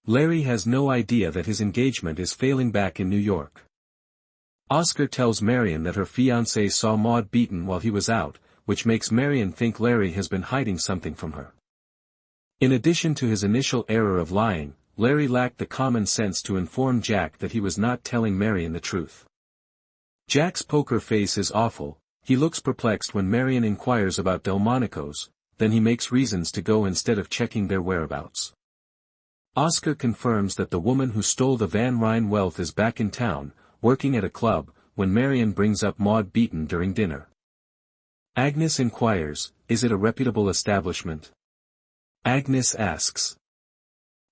Larry has no idea that his engagement is failing back in New York. Oscar tells Marian that her fiancé saw Maud Beaton while he was out, which makes Marian think Larry has been hiding something from her. In addition to his initial error of lying, Larry lacked the common sense to inform Jack that he was not telling Marian the truth. Jack's poker face is awful. He looks perplexed when Marian inquires about Delmonico's, then he makes reasons to go instead of checking their whereabouts. Oscar confirms that the woman who stole the Van Rhijn wealth is back in town, working at a club, when Marian brings up Maud Beaton during dinner. Agnes inquires, "Is it a reputable establishment?" Agnes asks.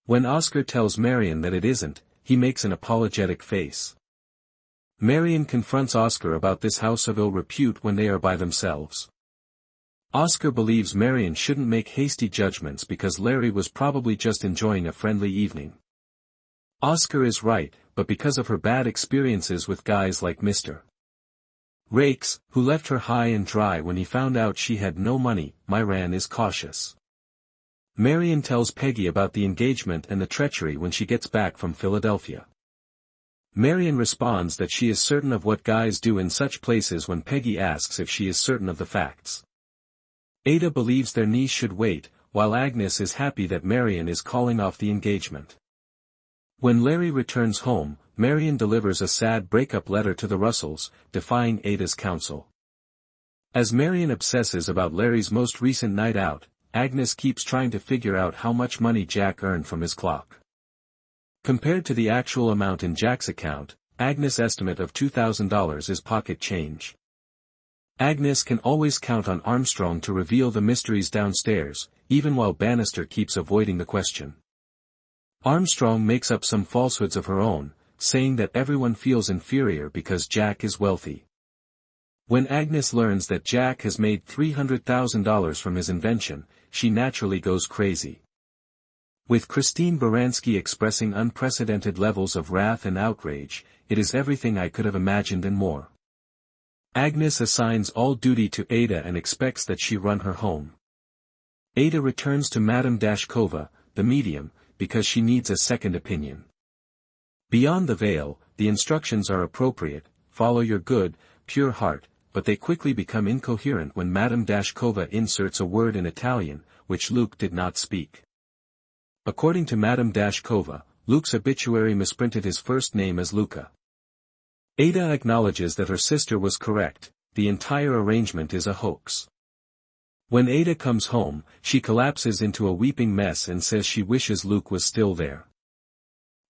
When Oscar tells Marian that it isn't, he makes an apologetic face. Marian confronts Oscar about this house of ill repute when they are by themselves. Oscar believes Marian shouldn't make hasty judgments because Larry was probably just enjoying a friendly evening. Oscar is right, but because of her bad experiences with guys like Mr. Raikes, who left her high and dry when he found out she had no money, Mairan is cautious. Marian tells Peggy about the engagement and the treachery when she gets back from Philadelphia. Marian responds that she is certain of what guys do in such places when Peggy asks if she is certain of the facts. Ada believes their niece should wait, while Agnes is happy that Marian is calling off the engagement. When Larry returns home, Marian delivers a sad breakup letter to the Russells, defying Ada's counsel. As Marian obsesses about Larry's most recent night out, Agnes keeps trying to figure out how much money Jack earned from his clock. Compared to the actual amount in Jack's account, Agnes' estimate of $2,000 is pocket change. Agnes can always count on Armstrong to reveal the mysteries downstairs, even while Bannister keeps avoiding the question. Armstrong makes up some falsehoods of her own, saying that everyone feels inferior because Jack is wealthy. When Agnes learns that Jack has made $300,000 from his invention, she naturally goes crazy. With Christine Baranski expressing unprecedented levels of wrath and outrage, it is everything I could have imagined and more. Agnes assigns all duty to Ada and expects that she run her home. Ada returns to Madame Dashkova, the medium, because she needs a second opinion. Beyond the veil, the instructions are appropriate: follow your good, pure heart, but they quickly become incoherent when Madame Dashkova inserts a word in Italian, which Luke did not speak. According to Madame Dashkova, Luke's obituary misprinted his first name as Luca. Ada acknowledges that her sister was correct: the entire arrangement is a hoax. When Ada comes home, she collapses into a weeping mess and says she wishes Luke was still there.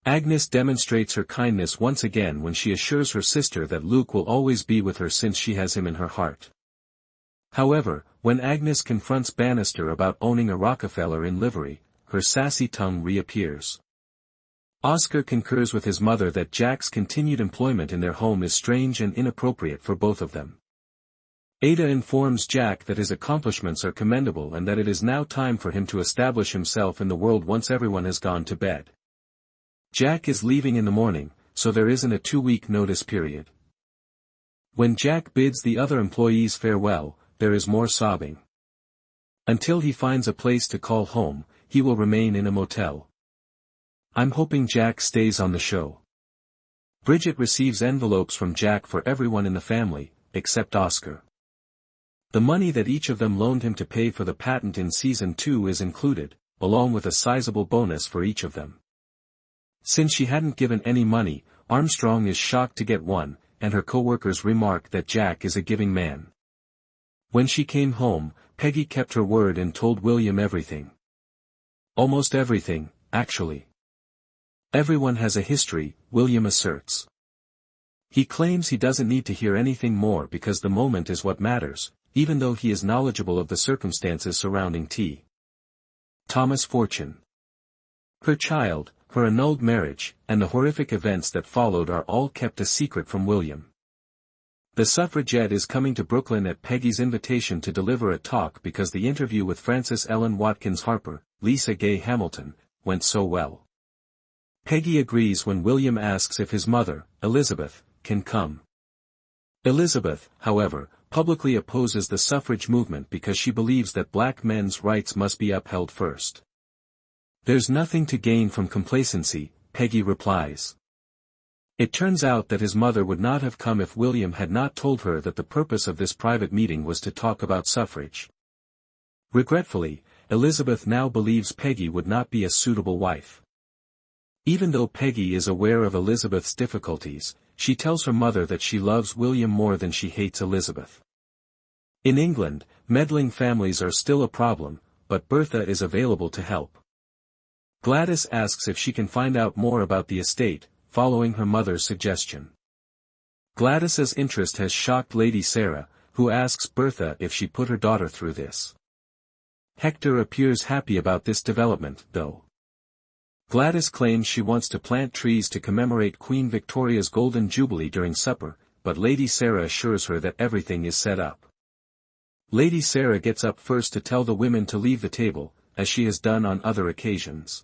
Agnes demonstrates her kindness once again when she assures her sister that Luke will always be with her since she has him in her heart. However, when Agnes confronts Bannister about owning a Rockefeller in livery, her sassy tongue reappears. Oscar concurs with his mother that Jack's continued employment in their home is strange and inappropriate for both of them. Ada informs Jack that his accomplishments are commendable and that it is now time for him to establish himself in the world once everyone has gone to bed. Jack is leaving in the morning, so there isn't a 2-week notice period. When Jack bids the other employees farewell, there is more sobbing. Until he finds a place to call home, he will remain in a motel. I'm hoping Jack stays on the show. Bridget receives envelopes from Jack for everyone in the family, except Oscar. The money that each of them loaned him to pay for the patent in Season 2 is included, along with a sizable bonus for each of them. Since she hadn't given any money, Armstrong is shocked to get one, and her co-workers remark that Jack is a giving man. When she came home, Peggy kept her word and told William everything. Almost everything, actually. Everyone has a history, William asserts. He claims he doesn't need to hear anything more because the moment is what matters, even though he is knowledgeable of the circumstances surrounding T. Thomas Fortune. Her child, her annulled marriage, and the horrific events that followed are all kept a secret from William. The suffragette is coming to Brooklyn at Peggy's invitation to deliver a talk because the interview with Frances Ellen Watkins Harper, Lisa Gay Hamilton, went so well. Peggy agrees when William asks if his mother, Elizabeth, can come. Elizabeth, however, publicly opposes the suffrage movement because she believes that black men's rights must be upheld first. There's nothing to gain from complacency, Peggy replies. It turns out that his mother would not have come if William had not told her that the purpose of this private meeting was to talk about suffrage. Regretfully, Elizabeth now believes Peggy would not be a suitable wife. Even though Peggy is aware of Elizabeth's difficulties, she tells her mother that she loves William more than she hates Elizabeth. In England, meddling families are still a problem, but Bertha is available to help. Gladys asks if she can find out more about the estate, following her mother's suggestion. Gladys's interest has shocked Lady Sarah, who asks Bertha if she put her daughter through this. Hector appears happy about this development, though. Gladys claims she wants to plant trees to commemorate Queen Victoria's Golden Jubilee during supper, but Lady Sarah assures her that everything is set up. Lady Sarah gets up first to tell the women to leave the table, as she has done on other occasions.